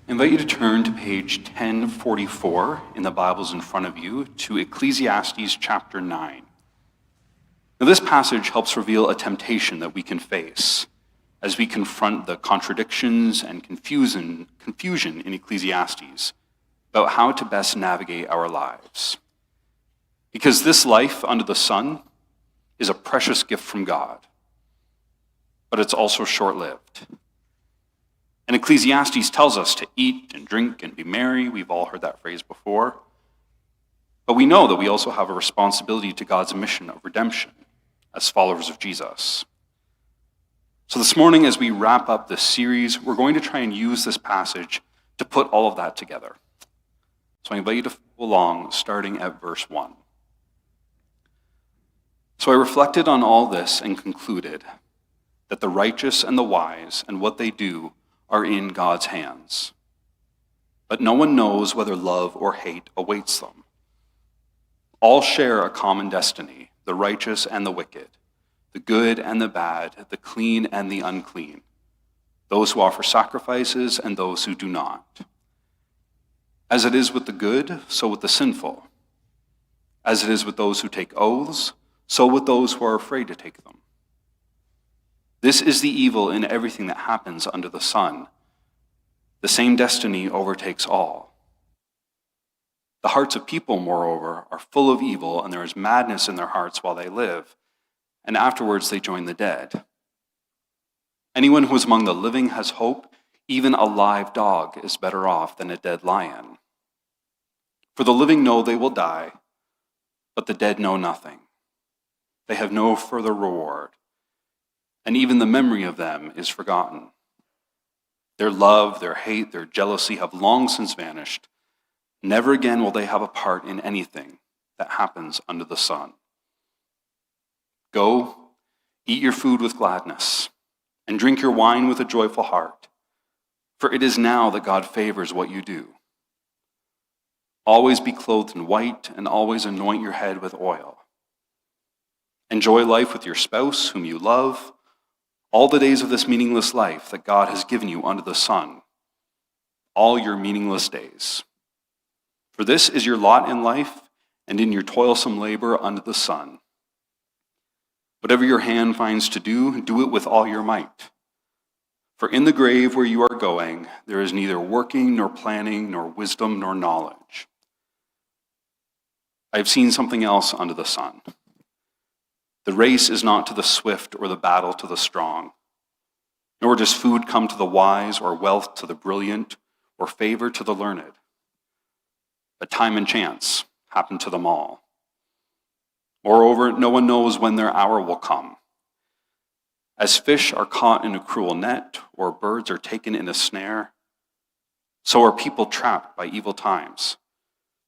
I invite you to turn to page 1044 in the Bibles in front of you to Ecclesiastes chapter 9. Now, this passage helps reveal a temptation that we can face as we confront the contradictions and confusion in Ecclesiastes about how to best navigate our lives. Because this life under the sun is a precious gift from God, but it's also short-lived. And Ecclesiastes tells us to eat and drink and be merry. We've all heard that phrase before. But we know that we also have a responsibility to God's mission of redemption as followers of Jesus. So this morning, as we wrap up this series, we're going to try and use this passage to put all of that together. So I invite you to follow along, starting at verse 1. So I reflected on all this and concluded that the righteous and the wise and what they do are in God's hands. But no one knows whether love or hate awaits them. All share a common destiny, the righteous and the wicked, the good and the bad, the clean and the unclean, those who offer sacrifices and those who do not. As it is with the good, so with the sinful. As it is with those who take oaths, so with those who are afraid to take them. This is the evil in everything that happens under the sun. The same destiny overtakes all. The hearts of people, moreover, are full of evil, and there is madness in their hearts while they live, and afterwards they join the dead. Anyone who is among the living has hope. Even a live dog is better off than a dead lion. For the living know they will die, but the dead know nothing. They have no further reward, and even the memory of them is forgotten. Their love, their hate, their jealousy have long since vanished. Never again will they have a part in anything that happens under the sun. Go, eat your food with gladness, and drink your wine with a joyful heart, for it is now that God favors what you do. Always be clothed in white, and always anoint your head with oil. Enjoy life with your spouse, whom you love, all the days of this meaningless life that God has given you under the sun, all your meaningless days. For this is your lot in life and in your toilsome labor under the sun. Whatever your hand finds to do, do it with all your might. For in the grave where you are going, there is neither working, nor planning, nor wisdom, nor knowledge. I have seen something else under the sun. The race is not to the swift or the battle to the strong, nor does food come to the wise or wealth to the brilliant or favor to the learned. But time and chance happen to them all. Moreover, no one knows when their hour will come. As fish are caught in a cruel net or birds are taken in a snare, so are people trapped by evil times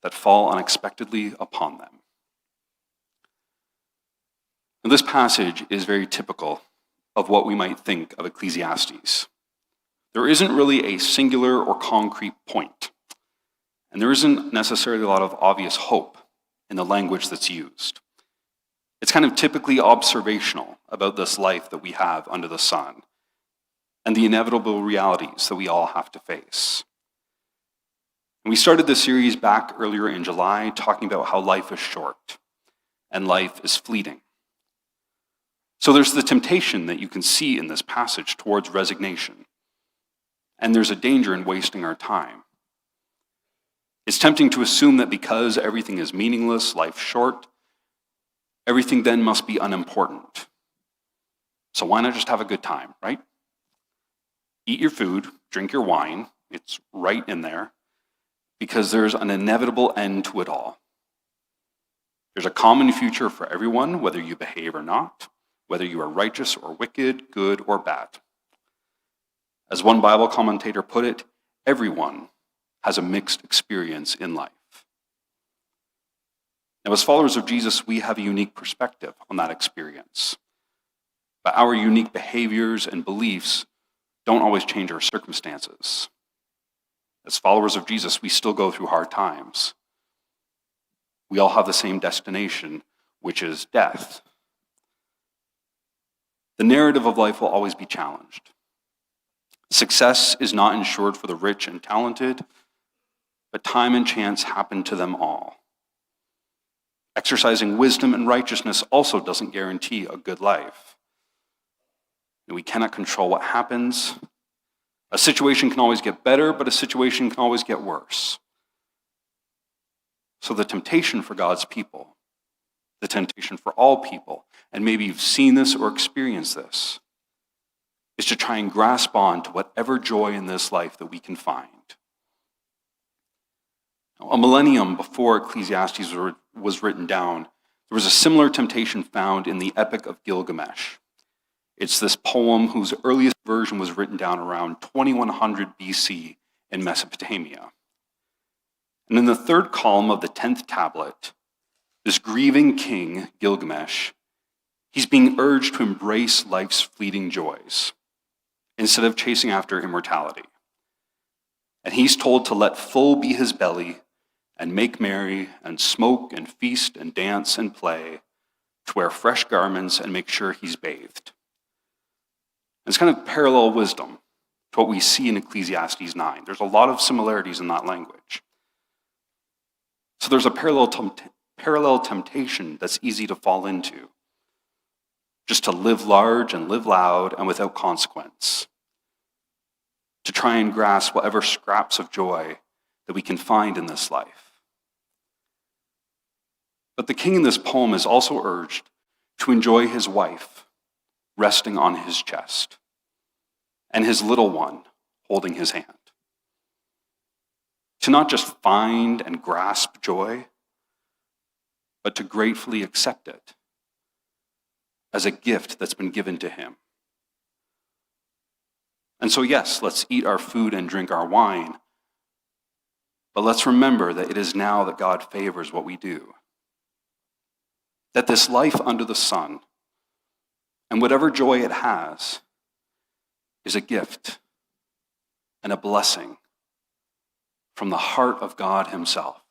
that fall unexpectedly upon them. Now, this passage is very typical of what we might think of Ecclesiastes. There isn't really a singular or concrete point, and there isn't necessarily a lot of obvious hope in the language that's used. It's kind of typically observational about this life that we have under the sun and the inevitable realities that we all have to face. And we started this series back earlier in July talking about how life is short and life is fleeting. So there's the temptation that you can see in this passage towards resignation, and there's a danger in wasting our time. It's tempting to assume that because everything is meaningless, life short, everything then must be unimportant. So why not just have a good time, right? Eat your food, drink your wine, it's right in there, because there's an inevitable end to it all. There's a common future for everyone, whether you behave or not, whether you are righteous or wicked, good or bad. As one Bible commentator put it, everyone has a mixed experience in life. Now, as followers of Jesus, we have a unique perspective on that experience. But our unique behaviors and beliefs don't always change our circumstances. As followers of Jesus, we still go through hard times. We all have the same destination, which is death. The narrative of life will always be challenged. Success is not ensured for the rich and talented, but time and chance happen to them all. Exercising wisdom and righteousness also doesn't guarantee a good life. We cannot control what happens. A situation can always get better, but a situation can always get worse. So the temptation for God's people, the temptation for all people, and maybe you've seen this or experienced this, is to try and grasp on to whatever joy in this life that we can find. Now, a millennium before Ecclesiastes was written down, there was a similar temptation found in the Epic of Gilgamesh. It's this poem whose earliest version was written down around 2100 BC in Mesopotamia. And in the third column of the 10th tablet, this grieving king, Gilgamesh, he's being urged to embrace life's fleeting joys instead of chasing after immortality. And he's told to let full be his belly and make merry and smoke and feast and dance and play, to wear fresh garments and make sure he's bathed. It's kind of parallel wisdom to what we see in Ecclesiastes 9. There's a lot of similarities in that language. So there's a parallel temptation that's easy to fall into, just to live large and live loud and without consequence, to try and grasp whatever scraps of joy that we can find in this life. But the king in this poem is also urged to enjoy his wife resting on his chest, and his little one holding his hand. To not just find and grasp joy, but to gratefully accept it as a gift that's been given to him. And so yes, let's eat our food and drink our wine, but let's remember that it is now that God favors what we do. That this life under the sun, and whatever joy it has, is a gift and a blessing from the heart of God himself.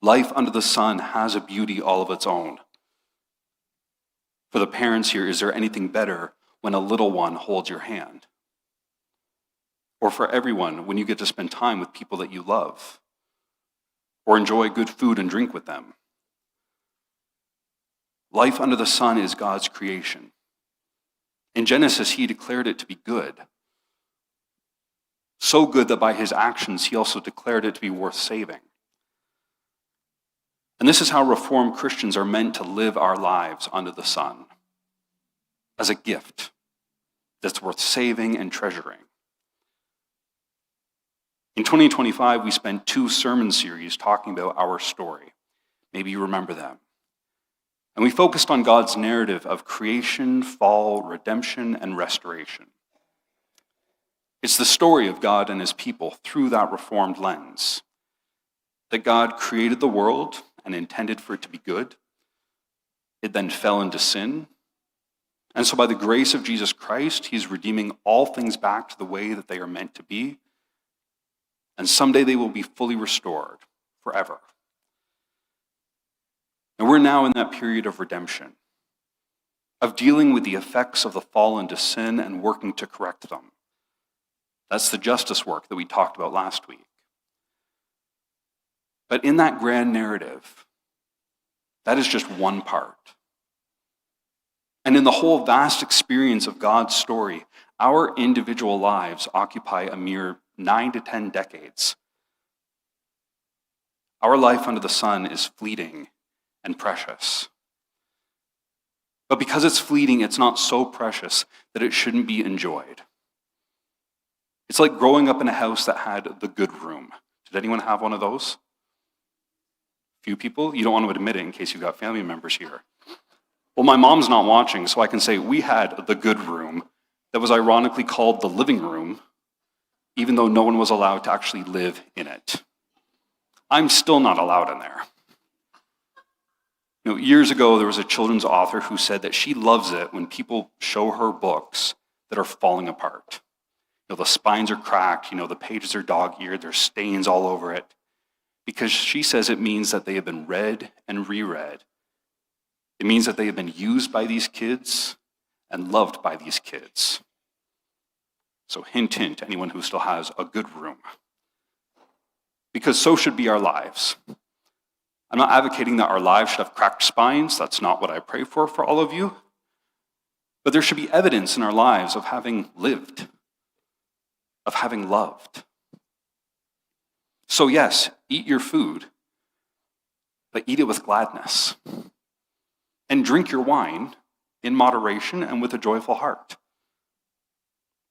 Life under the sun has a beauty all of its own. For the parents here, is there anything better when a little one holds your hand? Or for everyone, when you get to spend time with people that you love, or enjoy good food and drink with them? Life under the sun is God's creation. In Genesis, he declared it to be good. So good that by his actions, he also declared it to be worth saving. And this is how Reformed Christians are meant to live our lives under the sun, as a gift that's worth saving and treasuring. In 2025, we spent 2 sermon series talking about our story. Maybe you remember them. And we focused on God's narrative of creation, fall, redemption, and restoration. It's the story of God and his people through that Reformed lens. That God created the world and intended for it to be good. It then fell into sin. And so by the grace of Jesus Christ, he's redeeming all things back to the way that they are meant to be. And someday they will be fully restored forever. And we're now in that period of redemption, of dealing with the effects of the fall into sin and working to correct them. That's the justice work that we talked about last week. But in that grand narrative, that is just one part. And in the whole vast experience of God's story, our individual lives occupy a mere 9 to 10 decades. Our life under the sun is fleeting and precious. But because it's fleeting, it's not so precious that it shouldn't be enjoyed. It's like growing up in a house that had the good room. Did anyone have one of those? Few people? You don't want to admit it in case you've got family members here. Well, my mom's not watching, so I can say we had the good room that was ironically called the living room, even though no one was allowed to actually live in it. I'm still not allowed in there. Years ago, there was a children's author who said that she loves it when people show her books that are falling apart. The spines are cracked, the pages are dog-eared, there's stains all over it. Because she says it means that they have been read and reread. It means that they have been used by these kids and loved by these kids. So hint, hint, anyone who still has a good room. Because so should be our lives. I'm not advocating that our lives should have cracked spines. That's not what I pray for all of you. But there should be evidence in our lives of having lived, of having loved. So yes, eat your food, but eat it with gladness. And drink your wine in moderation and with a joyful heart.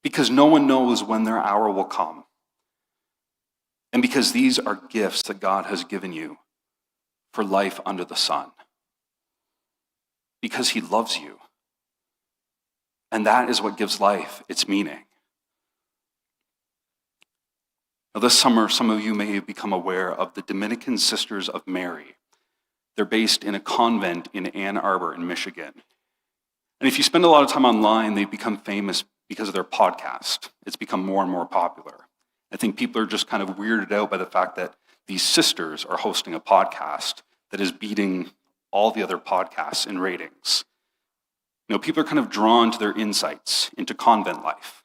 Because no one knows when their hour will come. And because these are gifts that God has given you for life under the sun. Because he loves you. And that is what gives life its meaning. Now, this summer, some of you may have become aware of the Dominican Sisters of Mary. They're based in a convent in Ann Arbor in Michigan. And if you spend a lot of time online, they've become famous because of their podcast. It's become more and more popular. I think people are just kind of weirded out by the fact that these sisters are hosting a podcast that is beating all the other podcasts in ratings. People are kind of drawn to their insights into convent life,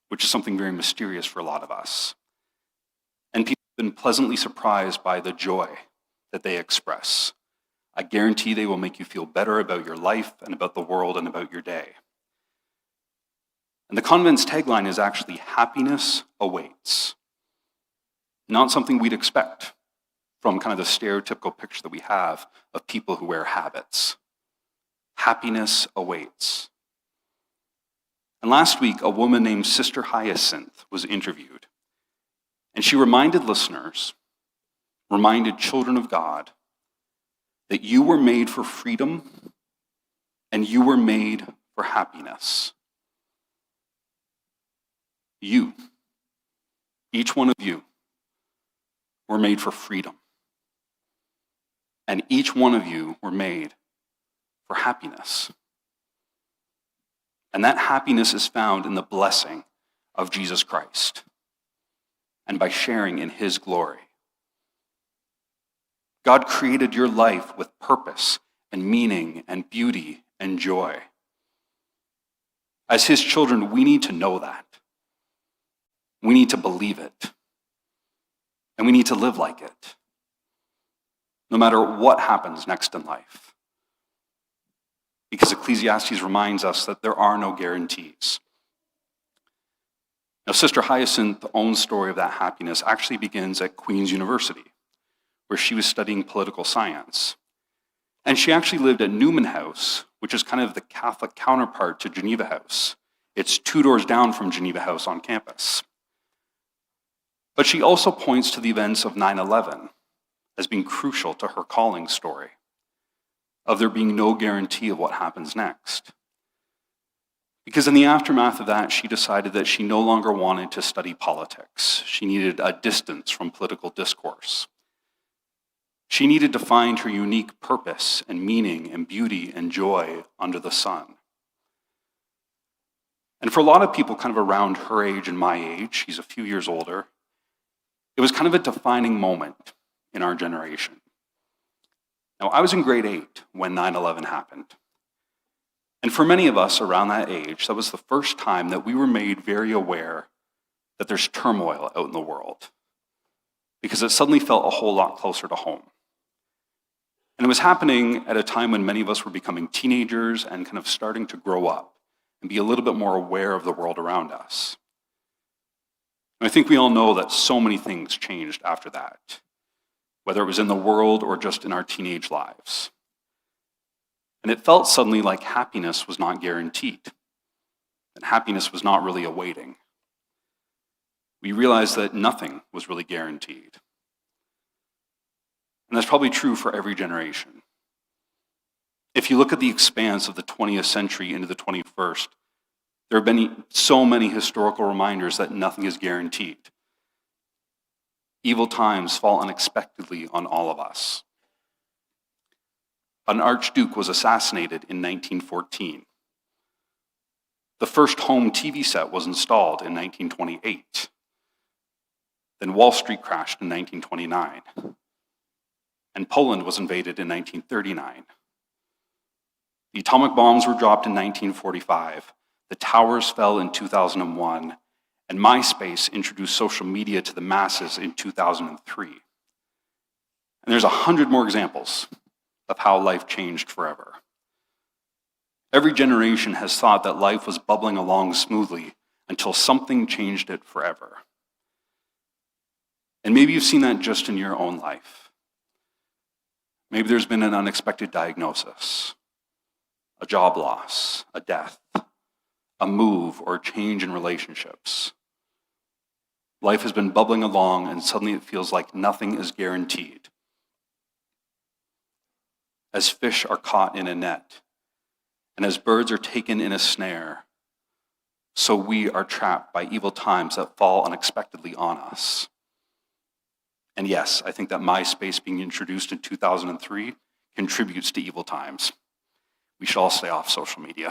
which is something very mysterious for a lot of us. And people have been pleasantly surprised by the joy that they express. I guarantee they will make you feel better about your life and about the world and about your day. And the convent's tagline is actually happiness awaits. Not something we'd expect from kind of the stereotypical picture that we have of people who wear habits. Happiness awaits. And last week, a woman named Sister Hyacinth was interviewed. And she reminded listeners, reminded children of God, that you were made for freedom and you were made for happiness. You, each one of you, were made for freedom. And each one of you were made for happiness. And that happiness is found in the blessing of Jesus Christ and by sharing in his glory. God created your life with purpose and meaning and beauty and joy. As his children, we need to know that. We need to believe it. And we need to live like it, no matter what happens next in life. Because Ecclesiastes reminds us that there are no guarantees. Now, Sister Hyacinth's own story of that happiness actually begins at Queen's University, where she was studying political science. And she actually lived at Newman House, which is kind of the Catholic counterpart to Geneva House. It's 2 doors down from Geneva House on campus. But she also points to the events of 9/11 as being crucial to her calling story, of there being no guarantee of what happens next. Because in the aftermath of that, she decided that she no longer wanted to study politics. She needed a distance from political discourse. She needed to find her unique purpose and meaning and beauty and joy under the sun. And for a lot of people kind of around her age and my age, she's a few years older, it was kind of a defining moment in our generation. Now, I was in grade 8 when 9/11 happened. And for many of us around that age, that was the first time that we were made very aware that there's turmoil out in the world, because it suddenly felt a whole lot closer to home. And it was happening at a time when many of us were becoming teenagers and kind of starting to grow up and be a little bit more aware of the world around us. And I think we all know that so many things changed after that, whether it was in the world or just in our teenage lives. And it felt suddenly like happiness was not guaranteed, and happiness was not really awaiting. We realized that nothing was really guaranteed. And that's probably true for every generation. If you look at the expanse of the 20th century into the 21st, there have been so many historical reminders that nothing is guaranteed. Evil times fall unexpectedly on all of us. An archduke was assassinated in 1914. The first home TV set was installed in 1928. Then Wall Street crashed in 1929. And Poland was invaded in 1939. The atomic bombs were dropped in 1945. The towers fell in 2001, And MySpace introduced social media to the masses in 2003. And there's 100 more examples of how life changed forever. Every generation has thought that life was bubbling along smoothly until something changed it forever. And maybe you've seen that just in your own life. Maybe there's been an unexpected diagnosis, a job loss, a death, a move, or a change in relationships. Life has been bubbling along, and suddenly it feels like nothing is guaranteed. As fish are caught in a net, and as birds are taken in a snare, so we are trapped by evil times that fall unexpectedly on us. And yes, I think that MySpace being introduced in 2003 contributes to evil times. We should all stay off social media.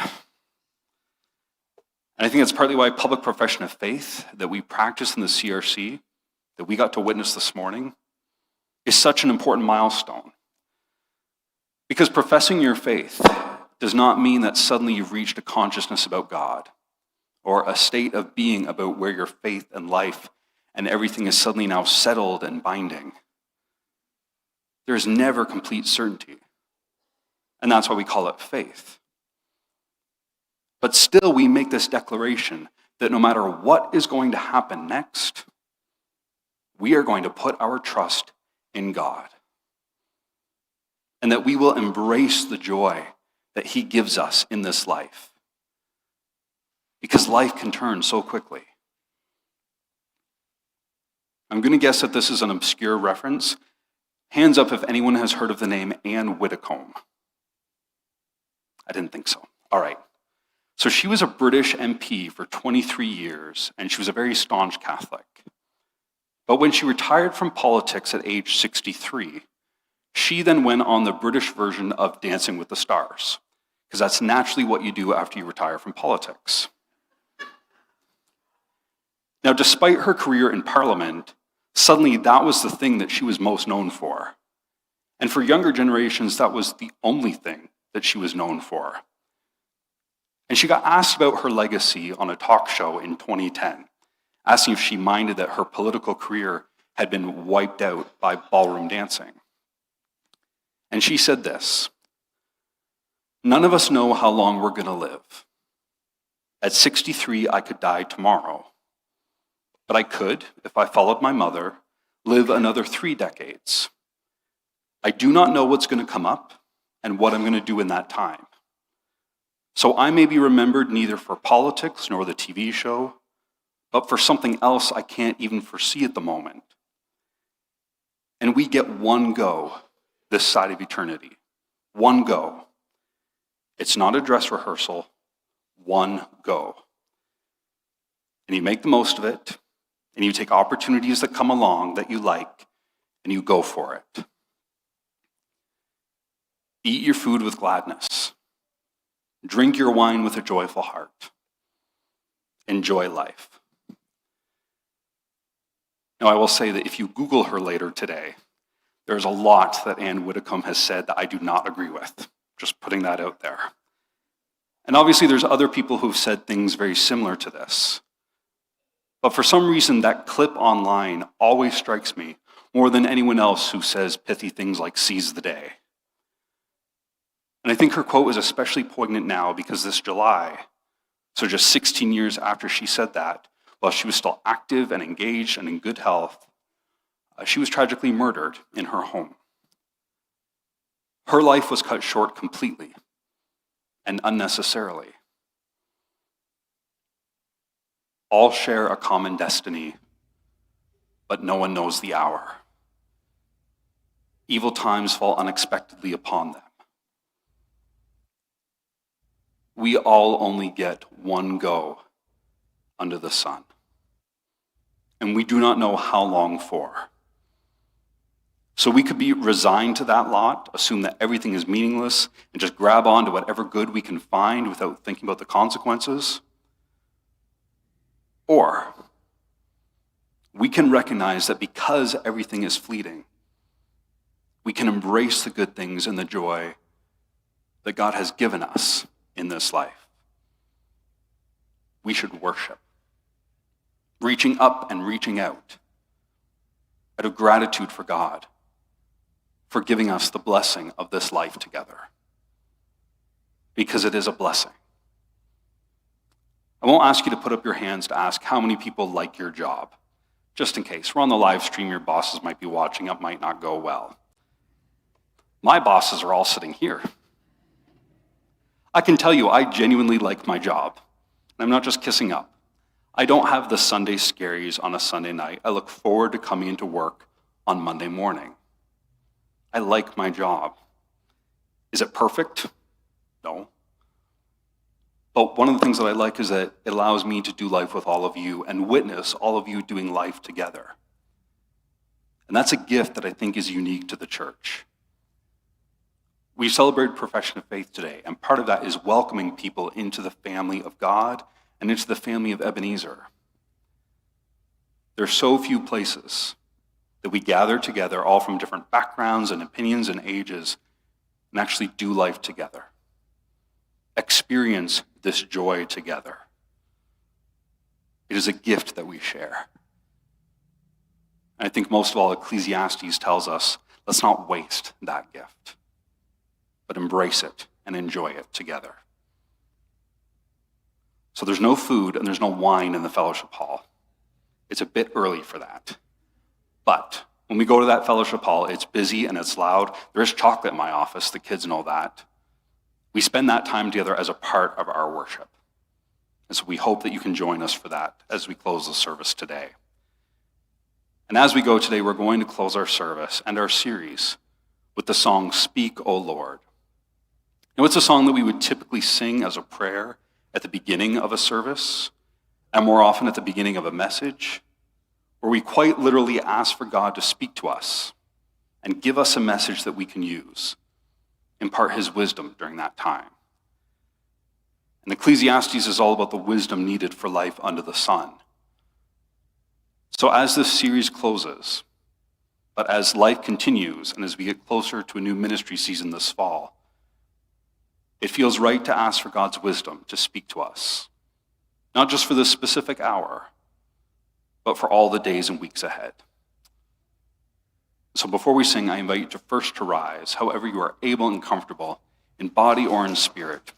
And I think that's partly why public profession of faith that we practice in the CRC, that we got to witness this morning, is such an important milestone. Because professing your faith does not mean that suddenly you've reached a consciousness about God, or a state of being about where your faith and life and everything is suddenly now settled and binding. There is never complete certainty. And that's why we call it faith. But still, we make this declaration that no matter what is going to happen next, we are going to put our trust in God. And that we will embrace the joy that He gives us in this life. Because life can turn so quickly. I'm going to guess that this is an obscure reference. Hands up if anyone has heard of the name Anne Widdecombe. I didn't think so. All right. So she was a British MP for 23 years, and she was a very staunch Catholic. But when she retired from politics at age 63, she then went on the British version of Dancing with the Stars, because that's naturally what you do after you retire from politics. Now, despite her career in Parliament, suddenly that was the thing that she was most known for. And for younger generations, that was the only thing that she was known for. And she got asked about her legacy on a talk show in 2010, asking if she minded that her political career had been wiped out by ballroom dancing. And she said this: "None of us know how long we're going to live. At 63, I could die tomorrow. But I could, if I followed my mother, live another 3 decades. I do not know what's going to come up and what I'm going to do in that time. So I may be remembered neither for politics nor the TV show, but for something else I can't even foresee at the moment. And we get one go this side of eternity. One go. It's not a dress rehearsal. One go. And you make the most of it, and you take opportunities that come along that you like, and you go for it. Eat your food with gladness. Drink your wine with a joyful heart. Enjoy life." Now, I will say that if you Google her later today, there's a lot that Anne Widdecombe has said that I do not agree with. Just putting that out there. And obviously, there's other people who've said things very similar to this. But for some reason, that clip online always strikes me more than anyone else who says pithy things like "seize the day." And I think her quote is especially poignant now because this July, so just 16 years after she said that, while she was still active and engaged and in good health, she was tragically murdered in her home. Her life was cut short completely and unnecessarily. All share a common destiny, but no one knows the hour. Evil times fall unexpectedly upon them. We all only get one go under the sun, and we do not know how long for. So we could be resigned to that lot, assume that everything is meaningless, and just grab on to whatever good we can find without thinking about the consequences. Or we can recognize that because everything is fleeting, we can embrace the good things and the joy that God has given us in this life. We should worship. reaching up and reaching out, out of gratitude for God, for giving us the blessing of this life together. Because it is a blessing. I won't ask you to put up your hands to ask how many people like your job, just in case. We're on the live stream, your bosses might be watching, it might not go well. My bosses are all sitting here. I can tell you, I genuinely like my job. And I'm not just kissing up. I don't have the Sunday scaries on a Sunday night. I look forward to coming into work on Monday morning. I like my job. Is it perfect? No. But one of the things that I like is that it allows me to do life with all of you and witness all of you doing life together. And that's a gift that I think is unique to the church. We celebrate profession of faith today, and part of that is welcoming people into the family of God and into the family of Ebenezer. There are so few places that we gather together, all from different backgrounds and opinions and ages, and actually do life together. Experience this joy together. It is a gift that we share. And I think most of all, Ecclesiastes tells us, let's not waste that gift, but embrace it and enjoy it together. So there's no food and there's no wine in the fellowship hall. It's a bit early for that. But when we go to that fellowship hall, it's busy and it's loud. There is chocolate in my office, the kids know that. We spend that time together as a part of our worship. And so we hope that you can join us for that as we close the service today. And as we go today, we're going to close our service and our series with the song, Speak, O Lord. Now, it's a song that we would typically sing as a prayer at the beginning of a service, and more often at the beginning of a message, where we quite literally ask for God to speak to us and give us a message that we can use, impart his wisdom during that time. And Ecclesiastes is all about the wisdom needed for life under the sun. So as this series closes, but as life continues and as we get closer to a new ministry season this fall, it feels right to ask for God's wisdom to speak to us, not just for this specific hour, but for all the days and weeks ahead. So before we sing, I invite you to first to rise, however you are able and comfortable, in body or in spirit,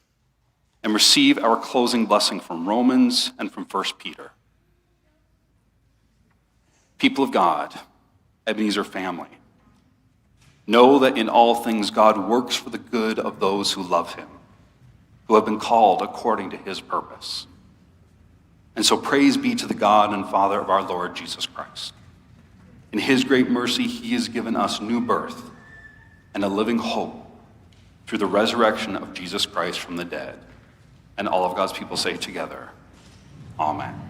and receive our closing blessing from Romans and from 1 Peter. People of God, Ebenezer family, know that in all things God works for the good of those who love him, who have been called according to his purpose. And so praise be to the God and Father of our Lord Jesus Christ. In his great mercy, he has given us new birth and a living hope through the resurrection of Jesus Christ from the dead. And all of God's people say together, Amen.